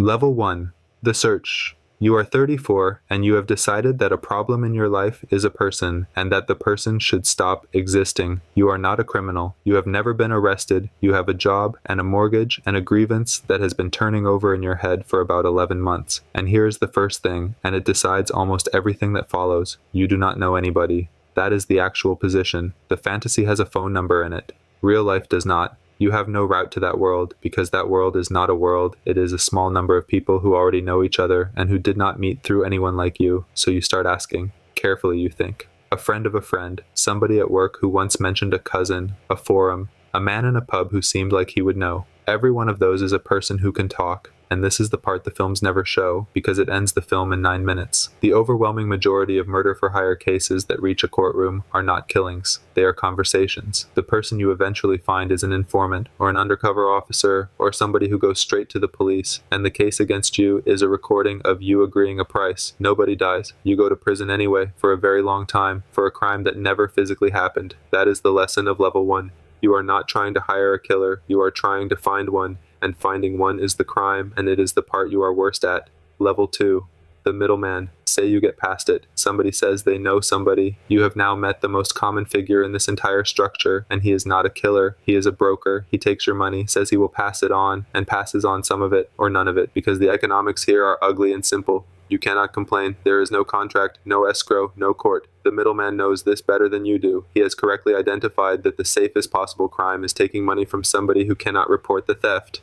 Level 1. The Search. You are 34 and you have decided that a problem in your life is a person and that the person should stop existing. You are not a criminal. You have never been arrested. You have a job and a mortgage and a grievance that has been turning over in your head for about 11 months. And here is the first thing, and it decides almost everything that follows. You do not know anybody. That is the actual position. The fantasy has a phone number in it. Real life does not. You have no route to that world, because that world is not a world. It is a small number of people who already know each other and who did not meet through anyone like you. So you start asking. Carefully, you think. A friend of a friend, somebody at work who once mentioned a cousin, a forum, a man in a pub who seemed like he would know. Every one of those is a person who can talk. And this is the part the films never show, because it ends the film in 9 minutes. The overwhelming majority of murder-for-hire cases that reach a courtroom are not killings. They are conversations. The person you eventually find is an informant, or an undercover officer, or somebody who goes straight to the police, and the case against you is a recording of you agreeing a price. Nobody dies. You go to prison anyway, for a very long time, for a crime that never physically happened. That is the lesson of Level 1. You are not trying to hire a killer, you are trying to find one. And finding one is the crime, and it is the part you are worst at. Level 2. The middleman. Say you get past it. Somebody says they know somebody. You have now met the most common figure in this entire structure, and he is not a killer. He is a broker. He takes your money, says he will pass it on, and passes on some of it, or none of it, because the economics here are ugly and simple. You cannot complain. There is no contract, no escrow, no court. The middleman knows this better than you do. He has correctly identified that the safest possible crime is taking money from somebody who cannot report the theft.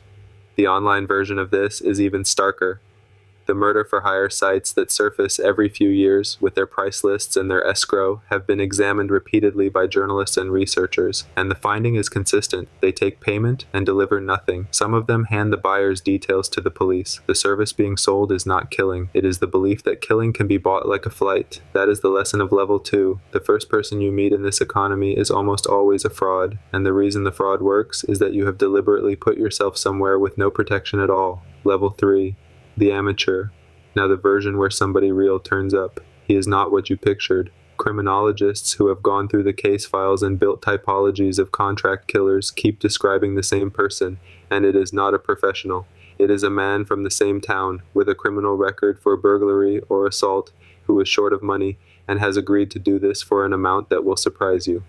The online version of this is even starker. The murder-for-hire sites that surface every few years with their price lists and their escrow have been examined repeatedly by journalists and researchers, and the finding is consistent. They take payment and deliver nothing. Some of them hand the buyer's details to the police. The service being sold is not killing. It is the belief that killing can be bought like a flight. That is the lesson of Level 2. The first person you meet in this economy is almost always a fraud, and the reason the fraud works is that you have deliberately put yourself somewhere with no protection at all. Level 3. The amateur. Now the version where somebody real turns up. He is not what you pictured. Criminologists who have gone through the case files and built typologies of contract killers keep describing the same person, and it is not a professional. It is a man from the same town, with a criminal record for burglary or assault, who is short of money, and has agreed to do this for an amount that will surprise you.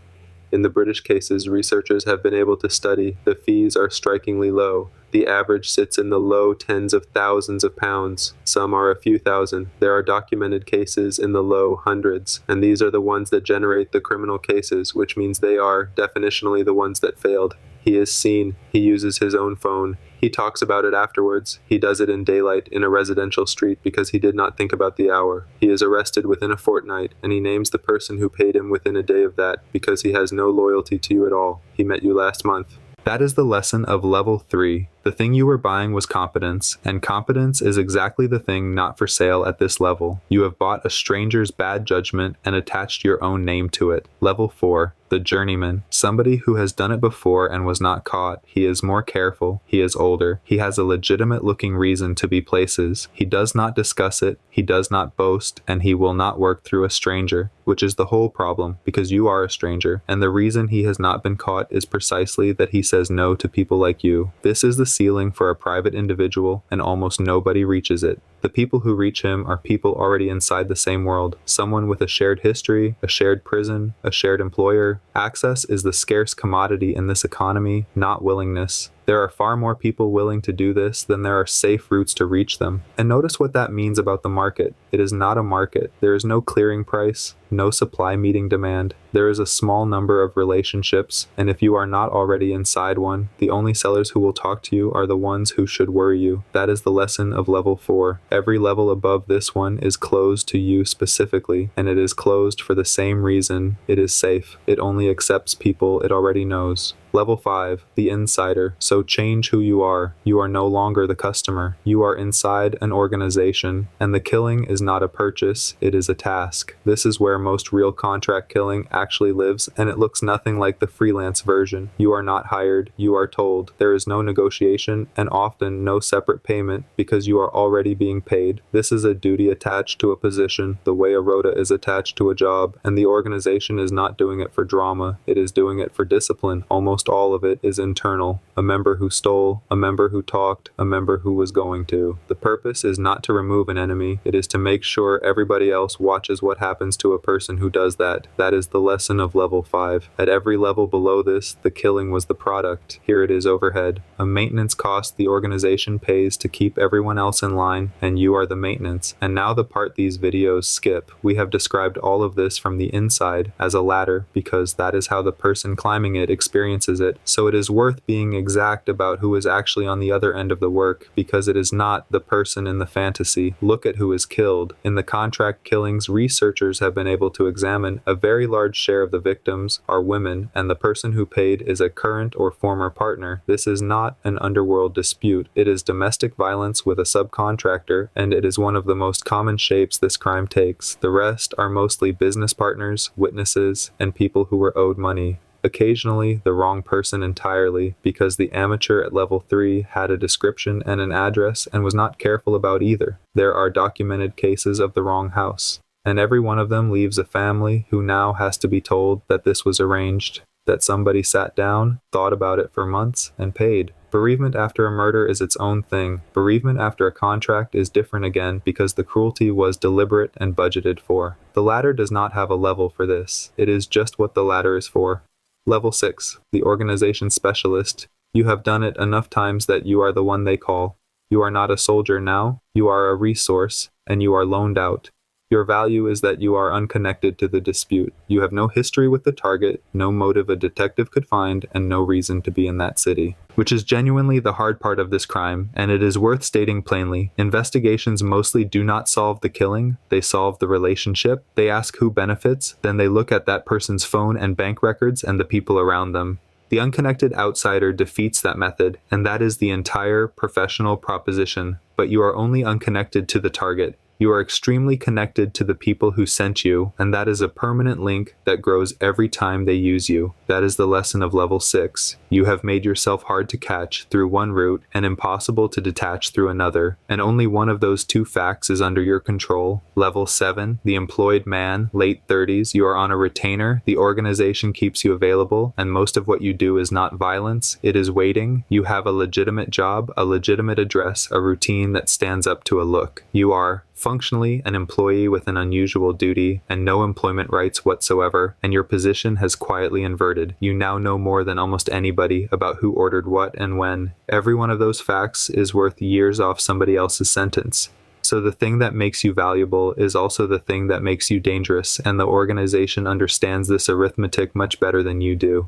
In the British cases researchers have been able to study, the fees are strikingly low. The average sits in the low tens of thousands of pounds. Some are a few thousand. There are documented cases in the low hundreds, and these are the ones that generate the criminal cases, which means they are, definitionally, the ones that failed. He is seen. He uses his own phone. He talks about it afterwards. He does it in daylight in a residential street because he did not think about the hour. He is arrested within a fortnight, and he names the person who paid him within a day of that because he has no loyalty to you at all. He met you last month. That is the lesson of Level 3. The thing you were buying was competence, and competence is exactly the thing not for sale at this level. You have bought a stranger's bad judgment and attached your own name to it. Level 4. The journeyman. Somebody who has done it before and was not caught. He is more careful. He is older. He has a legitimate looking reason to be places. He does not discuss it. He does not boast, and he will not work through a stranger, which is the whole problem, because you are a stranger, and the reason he has not been caught is precisely that he says no to people like you. This is the ceiling for a private individual, and almost nobody reaches it. The people who reach him are people already inside the same world, someone with a shared history, a shared prison, a shared employer. Access is the scarce commodity in this economy, not willingness. There are far more people willing to do this than there are safe routes to reach them. And notice what that means about the market. It is not a market. There is no clearing price, no supply meeting demand. There is a small number of relationships, and if you are not already inside one, the only sellers who will talk to you are the ones who should worry you. That is the lesson of Level 4. Every level above this one is closed to you specifically, and it is closed for the same reason. It is safe. It only accepts people it already knows. Level 5, the insider. So change who you are. You are no longer the customer. You are inside an organization, and the killing is not a purchase, it is a task. This is where most real contract killing actually lives, and it looks nothing like the freelance version. You are not hired, you are told. There is no negotiation, and often no separate payment, because you are already being paid. This is a duty attached to a position, the way a rota is attached to a job, and the organization is not doing it for drama, it is doing it for discipline, almost almost all of it is internal. A member who stole, a member who talked, a member who was going to. The purpose is not to remove an enemy, it is to make sure everybody else watches what happens to a person who does that. That is the lesson of level 5. At every level below this, the killing was the product. Here it is overhead. A maintenance cost the organization pays to keep everyone else in line, and you are the maintenance. And now the part these videos skip. We have described all of this from the inside as a ladder because that is how the person climbing it experiences it. So it is worth being exact about who is actually on the other end of the work because it is not the person in the fantasy. Look at who is killed. In the contract killings, researchers have been able to examine a very large share of the victims are women, and the person who paid is a current or former partner. This is not an underworld dispute. It is domestic violence with a subcontractor, and it is one of the most common shapes this crime takes. The rest are mostly business partners, witnesses, and people who were owed money. Occasionally, the wrong person entirely, because the amateur at level 3 had a description and an address and was not careful about either. There are documented cases of the wrong house, and every one of them leaves a family who now has to be told that this was arranged, that somebody sat down, thought about it for months, and paid. Bereavement after a murder is its own thing. Bereavement after a contract is different again because the cruelty was deliberate and budgeted for. The ladder does not have a level for this. It is just what the ladder is for. Level 6, the organization specialist. You have done it enough times that you are the one they call. You are not a soldier now, you are a resource, and you are loaned out. Your value is that you are unconnected to the dispute. You have no history with the target, no motive a detective could find, and no reason to be in that city. Which is genuinely the hard part of this crime, and it is worth stating plainly. Investigations mostly do not solve the killing, they solve the relationship. They ask who benefits, then they look at that person's phone and bank records and the people around them. The unconnected outsider defeats that method, and that is the entire professional proposition. But you are only unconnected to the target. You are extremely connected to the people who sent you, and that is a permanent link that grows every time they use you. That is the lesson of level 6. You have made yourself hard to catch through one route and impossible to detach through another, and only one of those two facts is under your control. Level 7, the employed man, late 30s, you are on a retainer, the organization keeps you available, and most of what you do is not violence, it is waiting. You have a legitimate job, a legitimate address, a routine that stands up to a look. You are functionally an employee with an unusual duty and no employment rights whatsoever, and your position has quietly inverted. You now know more than almost anybody about who ordered what and when. Every one of those facts is worth years off somebody else's sentence. So the thing that makes you valuable is also the thing that makes you dangerous, and the organization understands this arithmetic much better than you do.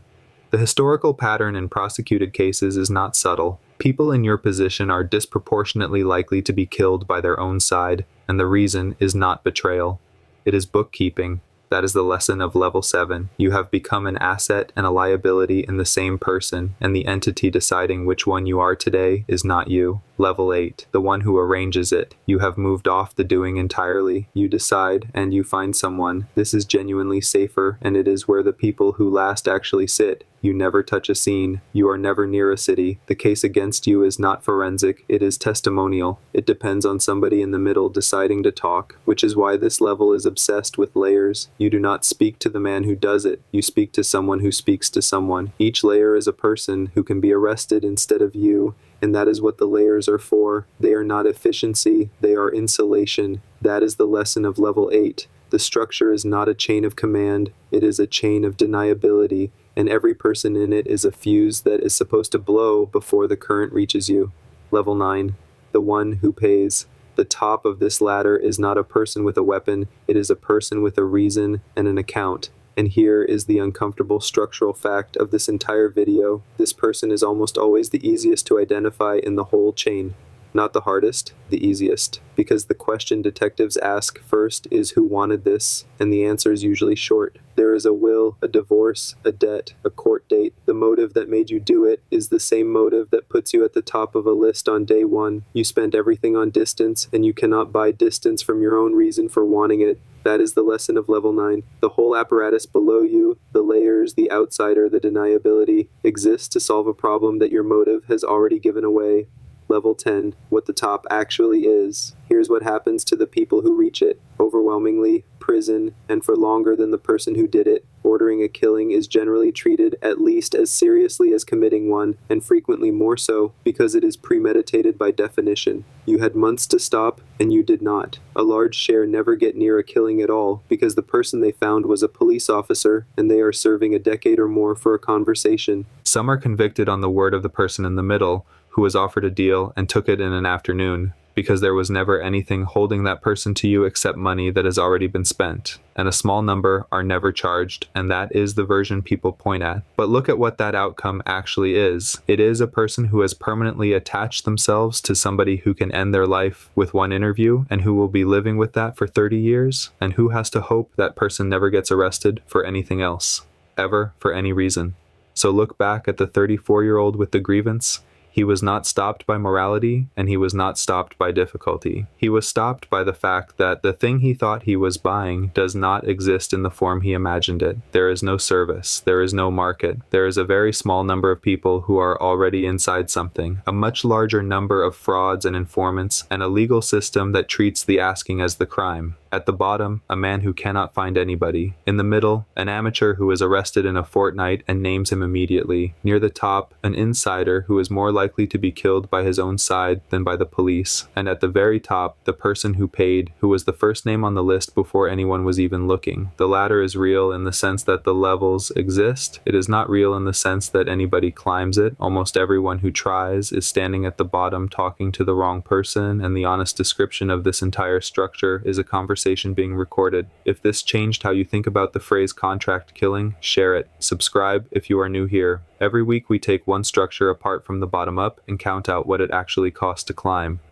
The historical pattern in prosecuted cases is not subtle. People in your position are disproportionately likely to be killed by their own side, and the reason is not betrayal. It is bookkeeping. That is the lesson of level 7. You have become an asset and a liability in the same person, and the entity deciding which one you are today is not you. Level 8, the one who arranges it. You have moved off the doing entirely. You decide, and you find someone. This is genuinely safer, and it is where the people who last actually sit. You never touch a scene. You are never near a city. The case against you is not forensic, it is testimonial. It depends on somebody in the middle deciding to talk, which is why this level is obsessed with layers. You do not speak to the man who does it. You speak to someone who speaks to someone. Each layer is a person who can be arrested instead of you, and that is what the layers are for. They are not efficiency, they are insulation. That is the lesson of level 8. The structure is not a chain of command, it is a chain of deniability, and every person in it is a fuse that is supposed to blow before the current reaches you. Level 9. The one who pays. The top of this ladder is not a person with a weapon, it is a person with a reason and an account. And here is the uncomfortable structural fact of this entire video. This person is almost always the easiest to identify in the whole chain. Not the hardest, the easiest. Because the question detectives ask first is who wanted this, and the answer is usually short. There is a will, a divorce, a debt, a court date. The motive that made you do it is the same motive that puts you at the top of a list on day 1. You spent everything on distance, and you cannot buy distance from your own reason for wanting it. That is the lesson of level 9. The whole apparatus below you, the layers, the outsider, the deniability, exists to solve a problem that your motive has already given away. Level 10, what the top actually is. Here's what happens to the people who reach it. Overwhelmingly, prison, and for longer than the person who did it, or ordering a killing is generally treated at least as seriously as committing one, and frequently more so, because it is premeditated by definition. You had months to stop, and you did not. A large share never get near a killing at all, because the person they found was a police officer, and they are serving a decade or more for a conversation. Some are convicted on the word of the person in the middle, who was offered a deal and took it in an afternoon, because there was never anything holding that person to you except money that has already been spent. And a small number are never charged, and that is the version people point at. But look at what that outcome actually is. It is a person who has permanently attached themselves to somebody who can end their life with one interview, and who will be living with that for 30 years, and who has to hope that person never gets arrested for anything else, ever, for any reason. So look back at the 34-year-old with the grievance. He was not stopped by morality, and he was not stopped by difficulty. He was stopped by the fact that the thing he thought he was buying does not exist in the form he imagined it. There is no service. There is no market. There is a very small number of people who are already inside something, a much larger number of frauds and informants, and a legal system that treats the asking as the crime. At the bottom, a man who cannot find anybody. In the middle, an amateur who is arrested in a fortnight and names him immediately. Near the top, an insider who is more likely to be killed by his own side than by the police. And at the very top, the person who paid, who was the first name on the list before anyone was even looking. The latter is real in the sense that the levels exist. It is not real in the sense that anybody climbs it. Almost everyone who tries is standing at the bottom talking to the wrong person, and the honest description of this entire structure is a conversation being recorded. If this changed how you think about the phrase contract killing, share it. Subscribe if you are new here. Every week we take one structure apart from the bottom up and count out what it actually costs to climb.